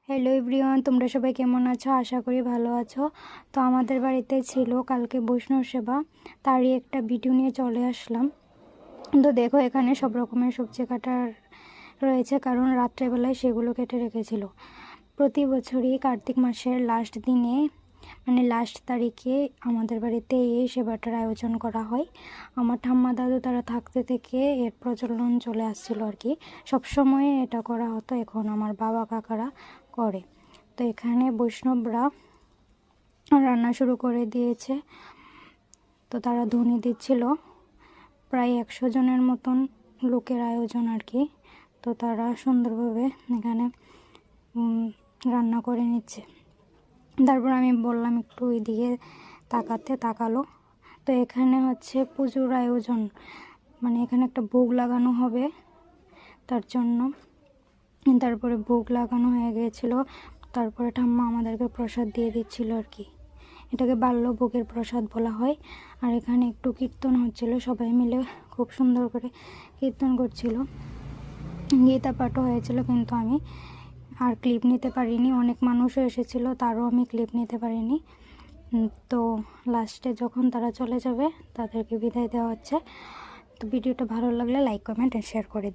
Hello everyone, তোমরা সবাই কেমন আছো? আশা করি ভালো আছো। তো আমাদের বাড়িতে ছিল কালকে বৈষ্ণব সেবা, তারই একটা ভিডিও নিয়ে চলে আসলাম। তো দেখো, এখানে সব রকমের সবজি কাটার রয়েছে, কারণ রাত্রেবেলায় সেগুলো কেটে রেখেছিল। প্রতি বছরই কার্তিক মাসের লাস্ট দিনে, মানে লাস্ট তারিখে আমাদের বাড়িতে এই সেবাটার আয়োজন করা হয়। আমার ঠাম্মা দাদু তারা থাকতে থেকে এর প্রচলন চলে আসছিল আর কি। সবসময় এটা করা হতো, এখন আমার বাবা কাকারা করে। তো এখানে বৈষ্ণবরা রান্না শুরু করে দিয়েছে। তো তারা ধুনি দিচ্ছিল, প্রায় 100 জনের মতন লোকের আয়োজন আর কি। তো তারা সুন্দরভাবে এখানে রান্না করে নিচ্ছে। তারপর আমি বললাম একটু ওইদিকে তাকালো। তো এখানে হচ্ছে পুজোর আয়োজন, মানে এখানে একটা ভোগ লাগানো হবে তার জন্য। তারপরে ভোগ লাগানো হয়ে গিয়েছিল, তারপরে ঠাম্মা আমাদেরকে প্রসাদ দিয়ে দিচ্ছিল আর কি। এটাকে বাল্যভোগের প্রসাদ বলা হয়। আর এখানে একটু কীর্তন হচ্ছিল, সবাই মিলে খুব সুন্দর করে কীর্তন করছিল, গীতা পাঠও হয়েছিল, কিন্তু আমি আর ক্লিপ নিতে পারিনি। অনেক মানুষও এসেছিলো, তারও আমি ক্লিপ নিতে পারিনি। তো লাস্টে যখন তারা চলে যাবে তাদেরকে বিদায় দেওয়া হচ্ছে। তো ভিডিওটা ভালো লাগলে লাইক, কমেন্ট আর শেয়ার করে দিই।